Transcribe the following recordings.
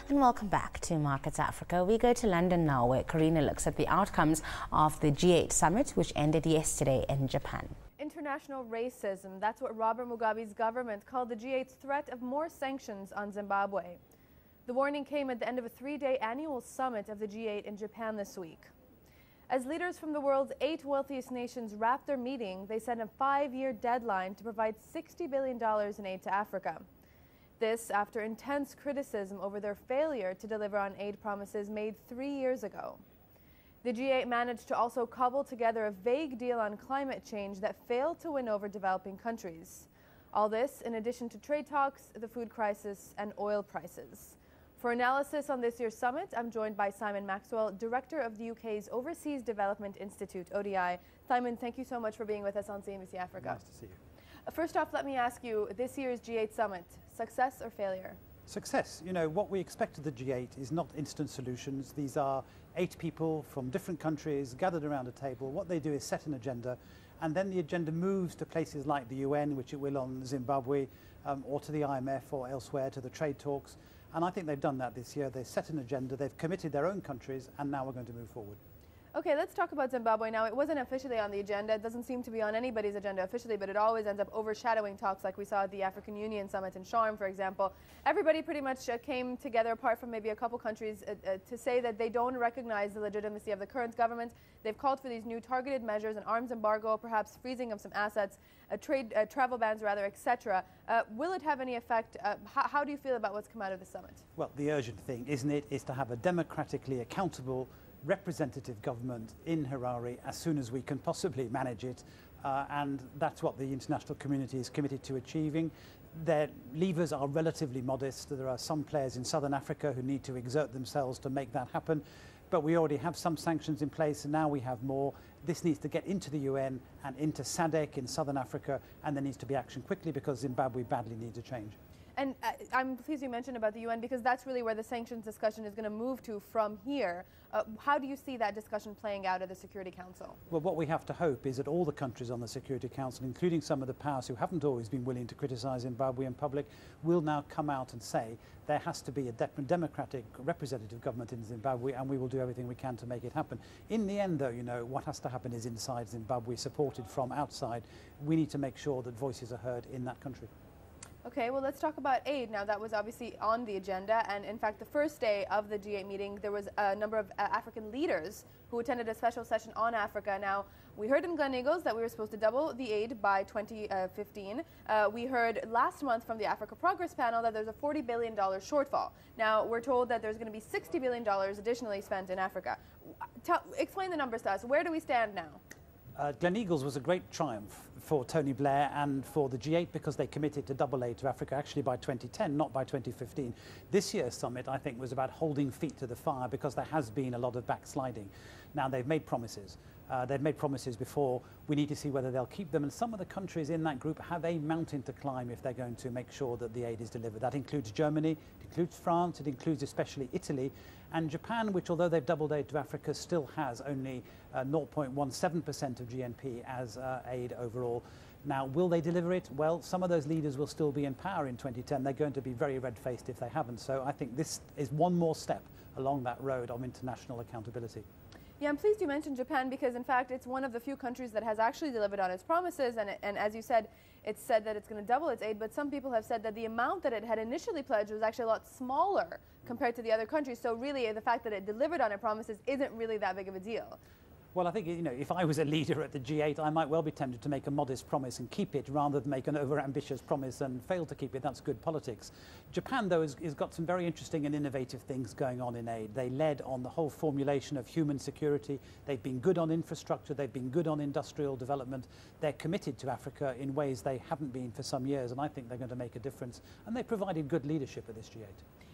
And welcome back to Markets Africa. We go to London now, where Karina looks at the outcomes of the G8 summit, which ended yesterday in Japan. International racism, that's what Robert Mugabe's government called the G8's threat of more sanctions on Zimbabwe. The warning came at the end of a three-day annual summit of the G8 in Japan this week. As leaders from the world's 8 wealthiest nations wrapped their meeting, they set a 5-year deadline to provide $60 billion in aid to Africa. This after intense criticism over their failure to deliver on aid promises made 3 years ago. The G8 managed to also cobble together a vague deal on climate change that failed to win over developing countries. All this in addition to trade talks, the food crisis, and oil prices. For analysis on this year's summit, I'm joined by Simon Maxwell, Director of the UK's Overseas Development Institute, ODI. Simon, thank you so much for being with us on CNBC Africa. Nice to see you. First off, let me ask you, this year's G8 summit, success or failure? Success. You know, what we expect of the G8 is not instant solutions. These are 8 people from different countries gathered around a table. What they do is set an agenda, and then the agenda moves to places like the UN, which it will on Zimbabwe, or to the IMF or elsewhere, to the trade talks. And I think they've done that this year. They've set an agenda, they've committed their own countries, and now we're going to move forward. Okay, let's talk about Zimbabwe now. It wasn't officially on the agenda. It doesn't seem to be on anybody's agenda officially, but it always ends up overshadowing talks like we saw at the African Union Summit in Sharm, for example. Everybody pretty much came together, apart from maybe a couple countries, to say that they don't recognize the legitimacy of the current government. They've called for these new targeted measures, an arms embargo, perhaps freezing of some assets, travel bans rather, etc. Will it have any effect? How do you feel about what's come out of the summit? Well, the urgent thing, isn't it, is to have a democratically accountable representative government in Harare as soon as we can possibly manage it, and that's what the international community is committed to achieving. Their levers are relatively modest. There are some players in southern Africa who need to exert themselves to make that happen, but we already have some sanctions in place, and now we have more. This needs to get into the UN and into SADC in southern Africa, and there needs to be action quickly because Zimbabwe badly needs a change. And I'm pleased you mentioned about the UN, because that's really where the sanctions discussion is going to move to from here. How do you see that discussion playing out at the Security Council? Well, what we have to hope is that all the countries on the Security Council, including some of the powers who haven't always been willing to criticise Zimbabwe in public, will now come out and say there has to be a democratic representative government in Zimbabwe, and we will do everything we can to make it happen. In the end, though, you know, what has to happen is inside Zimbabwe, supported from outside. We need to make sure that voices are heard in that country. Okay, well, let's talk about aid. Now, that was obviously on the agenda, and in fact, the first day of the G8 meeting, there was a number of African leaders who attended a special session on Africa. Now, we heard in Gleneagles that we were supposed to double the aid by 2015. We heard last month from the Africa Progress Panel that there's a $40 billion shortfall. Now, we're told that there's going to be $60 billion additionally spent in Africa. Explain the numbers to us. Where do we stand now? Gleneagles was a great triumph for Tony Blair and for the G8 because they committed to double aid to Africa actually by 2010, not by 2015. This year's summit, I think, was about holding feet to the fire because there has been a lot of backsliding. Now, they've made promises. They've made promises before. We need to see whether they'll keep them. And some of the countries in that group have a mountain to climb if they're going to make sure that the aid is delivered. That includes Germany, it includes France, it includes especially Italy. And Japan, which although they've doubled aid to Africa, still has only 0.17% of GNP as aid overall. Now, will they deliver it? Well, some of those leaders will still be in power in 2010. They're going to be very red-faced if they haven't. So I think this is one more step along that road of international accountability. Yeah, I'm pleased you mentioned Japan because, in fact, it's one of the few countries that has actually delivered on its promises. And as you said, it's said that it's going to double its aid. But some people have said that the amount that it had initially pledged was actually a lot smaller compared to the other countries. So really, the fact that it delivered on its promises isn't really that big of a deal. Well, I think, you know, if I was a leader at the G8, I might well be tempted to make a modest promise and keep it rather than make an over-ambitious promise and fail to keep it. That's good politics. Japan, though, has got some very interesting and innovative things going on in aid. They led on the whole formulation of human security. They've been good on infrastructure. They've been good on industrial development. They're committed to Africa in ways they haven't been for some years, and I think they're going to make a difference. And they provided good leadership at this G8.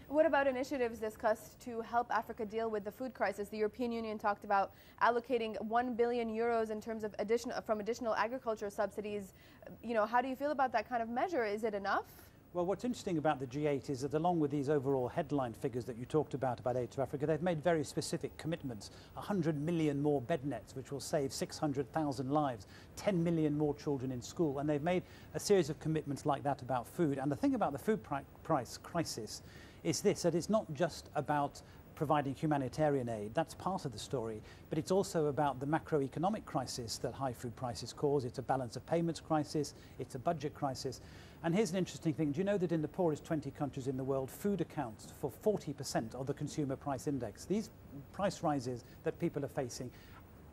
What about initiatives discussed to help Africa deal with the food crisis? The European Union talked about allocating 1 billion euros in terms of additional agriculture subsidies. You know, how do you feel about that kind of measure? Is it enough? Well, what's interesting about the G8 is that along with these overall headline figures that you talked about aid to Africa, they've made very specific commitments. 100 million more bed nets, which will save 600,000 lives, 10 million more children in school. And they've made a series of commitments like that about food. And the thing about the food price crisis is this, that it's not just about providing humanitarian aid. That's part of the story, but it's also about the macroeconomic crisis that high food prices cause. It's a balance of payments crisis, it's a budget crisis. And here's an interesting thing. Do you know that in the poorest 20 countries in the world, food accounts for 40% of the consumer price index? These price rises that people are facing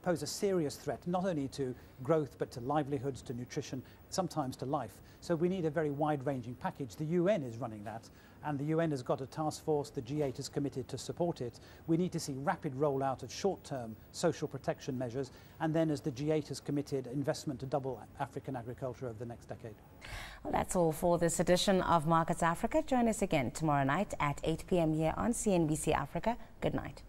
pose a serious threat, not only to growth, but to livelihoods, to nutrition, sometimes to life. So we need a very wide-ranging package. The UN is running that, and the UN has got a task force. The G8 is committed to support it. We need to see rapid rollout of short-term social protection measures, and then, as the G8 has committed, investment to double African agriculture over the next decade. Well, that's all for this edition of Markets Africa. Join us again tomorrow night at 8 p.m. here on CNBC Africa. Good night.